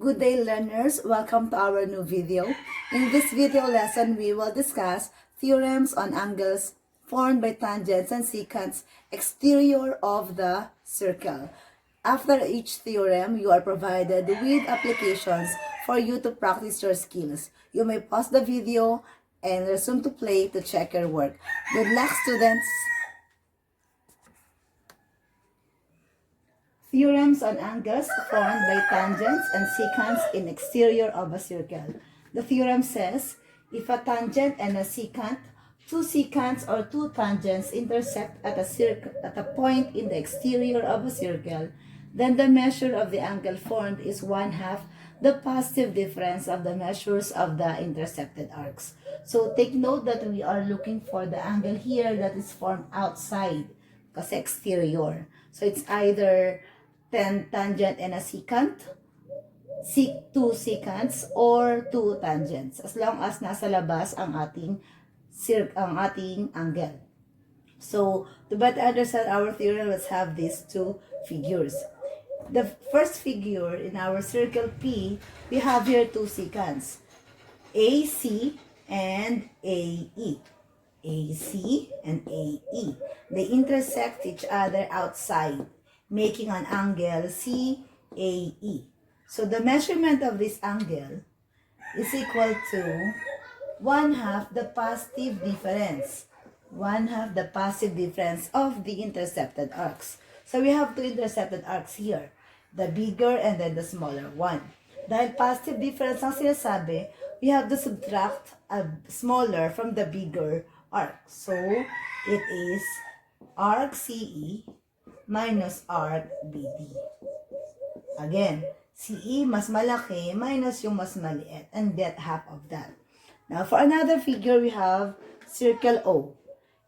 Good day, learners. Welcome to our new video. In this video lesson, we will discuss theorems on angles formed by tangents and secants exterior of the circle. After each theorem, you are provided with applications for you to practice your skills. You may pause the video and resume to play to check your work. Good luck, students! Theorems on angles formed by tangents and secants in exterior of a circle. The theorem says, if a tangent and a secant, two secants or two tangents intersect at a point in the exterior of a circle, then the measure of the angle formed is 1/2 the positive difference of the measures of the intersected arcs. So take note that we are looking for the angle here that is formed outside kasi exterior. So it's either tangent and a secant, two secants, or two tangents, as long as nasa labas ang ating angle. So, to better understand our theorem, let's have these two figures. The first figure in our circle P, we have here two secants, AC and AE. AC and AE. They intersect each other outside, making an angle CAE. So the measurement of this angle is equal to 1/2 the positive difference. 1/2 the positive difference of the intercepted arcs. So we have two intercepted arcs here. The bigger and then the smaller one. Dahil positive difference ang sinasabi, we have to subtract a smaller from the bigger arc. So it is arc CE minus arc BD. Again, CE mas malaki minus yung mas maliit and get half of that. Now, for another figure, we have circle O.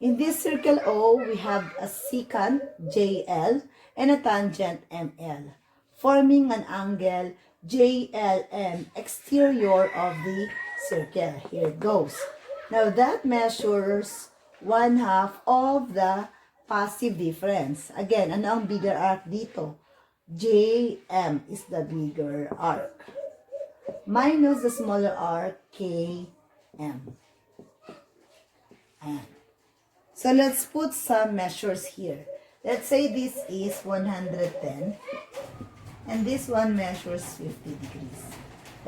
In this circle O, we have a secant JL and a tangent ML, forming an angle JLM exterior of the circle. Here it goes. Now, that measures 1/2 of the positive difference. Again, ano ang bigger arc dito? JM is the bigger arc. Minus the smaller arc, KM. Ayan. So, let's put some measures here. Let's say this is 110. And this one measures 50 degrees.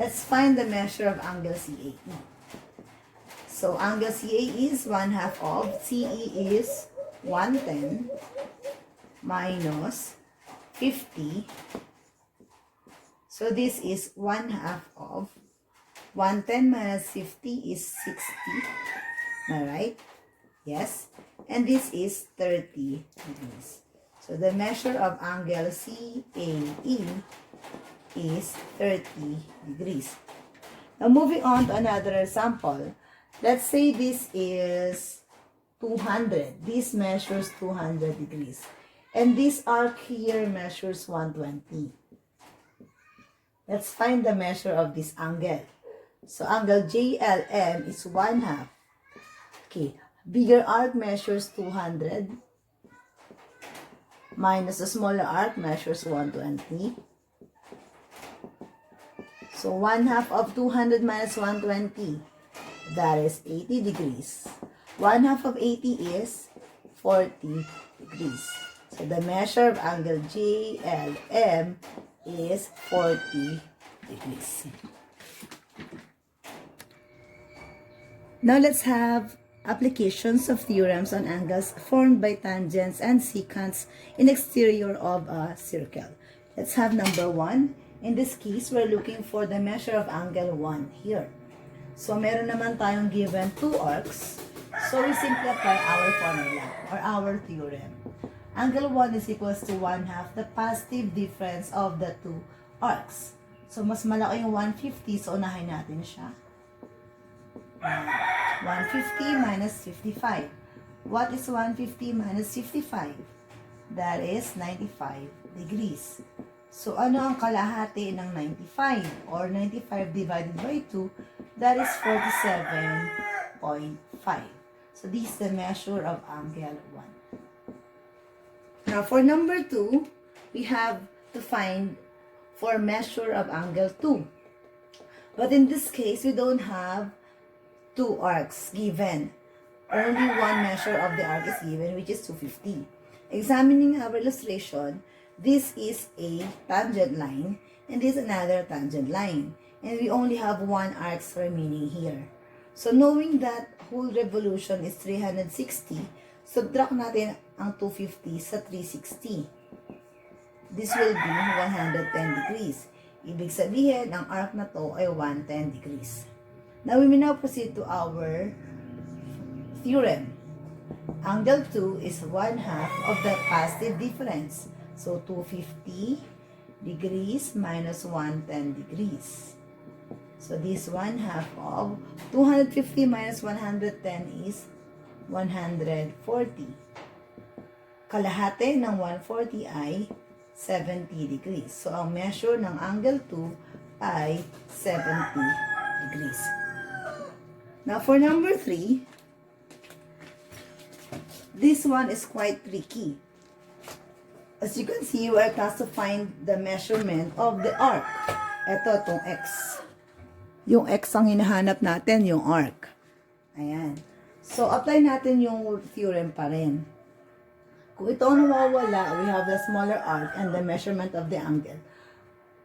Let's find the measure of angle CAE. So, angle CAE is 1/2 of, CE is 110 minus 50. So this is 1/2 of 110 minus 50 is 60. Alright? Yes. And this is 30 degrees. So the measure of angle CAE is 30 degrees. Now moving on to another example. Let's say this is 200. This measures 200 degrees. And this arc here measures 120. Let's find the measure of this angle. So angle JLM is 1/2. Okay, bigger arc measures 200 minus the smaller arc measures 120. So 1/2 of 200 minus 120, that is 80 degrees. 1/2 of 80 is 40 degrees. So the measure of angle JLM is 40 degrees. Now let's have applications of theorems on angles formed by tangents and secants in exterior of a circle. Let's have number 1. In this case, we're looking for the measure of angle 1 here. So meron naman tayong given two arcs. So we simplify our formula or our theorem. Angle 1 is equals to 1/2 the positive difference of the two arcs. So mas malaki yung 150, so unahin natin siya. 150 minus 55. What is 150 minus 55? That is 95 degrees. So ano ang kalahati ng 95 or 95 divided by 2? That is 47.5. So this is the measure of angle 1. Now for number 2, we have to find for measure of angle 2. But in this case, we don't have two arcs given. Only one measure of the arc is given, which is 250. Examining our illustration, this is a tangent line, and this is another tangent line. And we only have one arc remaining here. So knowing that whole revolution is 360, subtract natin ang 250 sa 360. This will be 110 degrees. Ibig sabihin, ang arc na to ay 110 degrees. Now, we may now proceed to our theorem. Angle 2 is 1/2 of the positive difference. So, 250 degrees minus 110 degrees. So, this 1/2 of 250 minus 110 is 140. Kalahati ng 140 ay 70 degrees. So, ang measure ng angle 2 ay 70 degrees. Now, for number 3, this one is quite tricky. As you can see, we are tasked to find the measurement of the arc. Ito, itong x. Yung x ang hinahanap natin, yung arc. Ayan. So, apply natin yung theorem pa rin. Kung ito ang nawawala, we have the smaller arc and the measurement of the angle.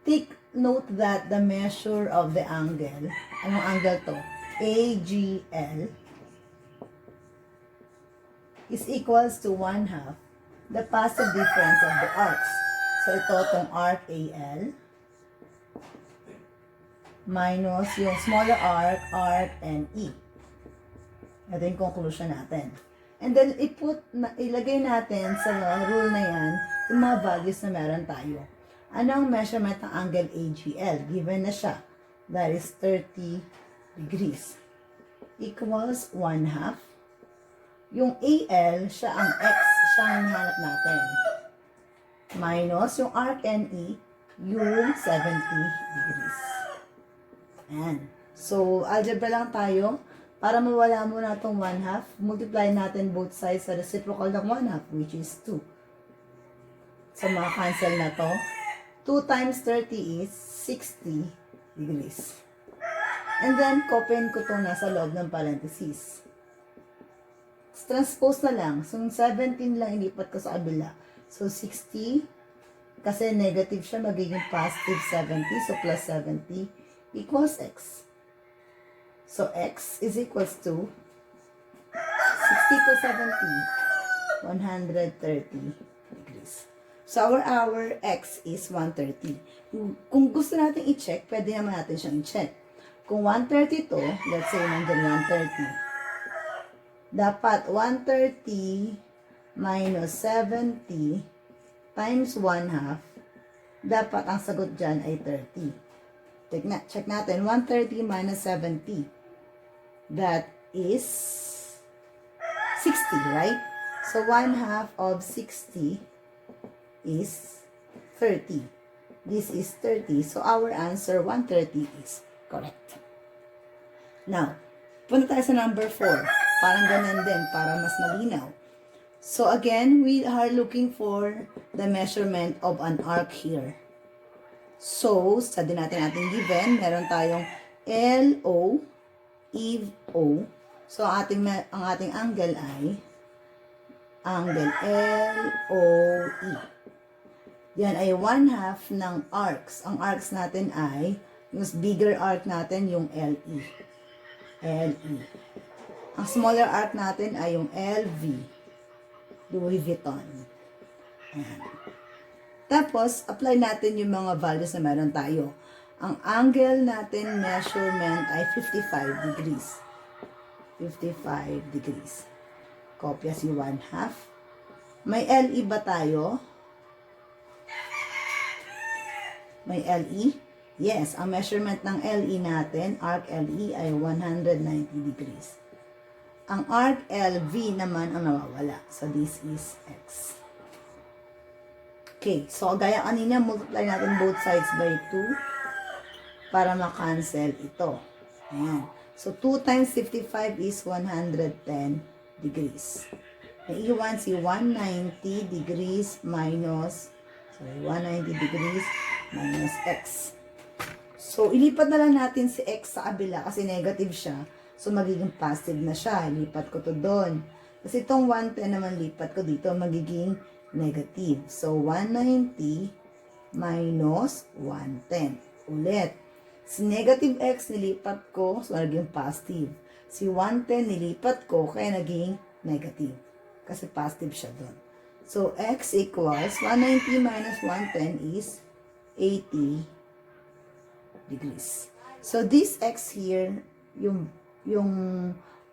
Take note that the measure of the angle, anong angle to? AGL is equals to 1/2 the positive difference of the arcs. So, ito itong arc AL minus yung smaller arc NE. Ito yung conclusion natin. And then, ilagay natin sa rule na yan yung mga values na meron tayo. Anong measurement ng angle AGL? Given na siya. That is 30 degrees. Equals 1/2. Yung AL, siya ang X, siya ang hinahanap natin. Minus yung arc NE, yung 70 degrees. Ayan. So, algebra lang tayo. Para mawala mo na itong 1/2, multiply natin both sides sa reciprocal ng 1/2, which is 2. So, maka-cancel na to. 2 times 30 is 60 degrees. And then, copyin ko itong nasa loob ng parenthesis. Transpose na lang. So, 17 lang ilipat ko sa kabila. So, 60, kasi negative siya, magiging positive 70. So, plus 70 equals x. So, x is equals to 60 plus 70, 130 degrees. So, our x is 130. Kung gusto natin i-check, pwede naman natin siyang i-check. Kung 130 to, let's say nandyan 130. Dapat 130 minus 70 times 1/2, dapat ang sagot dyan ay 30. Check natin, 130 minus 70. That is 60, right? So, 1/2 of 60 is 30. This is 30. So, our answer, 130, is correct. Now, punta tayo sa number 4. Parang ganun din, para mas malinaw. So, again, we are looking for the measurement of an arc here. So, study natin ating given. Meron tayong LO, Eve O. So, ang ating angle ay angle LOE. Yan ay 1/2 ng arcs. Ang arcs natin ay, yung bigger arc natin, yung LE. LE. Ang smaller arc natin ay yung LV. Louis Vuitton. Ayan. Tapos, apply natin yung mga values na meron tayo. Ang angle natin measurement ay 55 degrees. 55 degrees. Kopya si 1/2. May LE ba tayo? May LE? Yes, ang measurement ng LE natin, arc LE ay 190 degrees. Ang arc LV naman ang nawawala. So, this is X. Okay, so gaya kanina, multiply natin both sides by 2 para ma-cancel ito. Ayan. So, 2 times 55 is 110 degrees. Naiiwan si 190 degrees minus, 190 degrees minus x. So, ilipat na lang natin si x sa kabila kasi negative siya. So, magiging positive na siya. Ilipat ko to doon. Kasi itong 110 naman lipat ko dito, magiging negative. So, 190 minus 110. Ulit. Si negative x nilipat ko, so naging positive. Si 110 nilipat ko, kaya naging negative. Kasi positive siya doon. So, x equals 190 minus 110 is 80 degrees. So, this x here, yung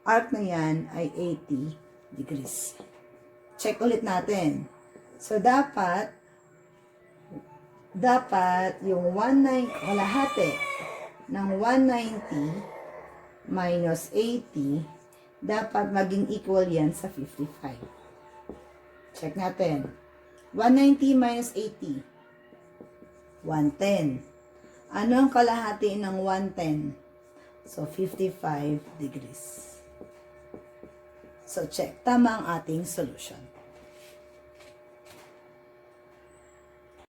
arc na yan ay 80 degrees. Check ulit natin. So, dapat yung 190, kalahati ng 190 minus 80, dapat maging equal yan sa 55. Check natin. 190 minus 80. 110. Ano ang kalahati ng 110? So, 55 degrees. So, check. Tama ang ating solution.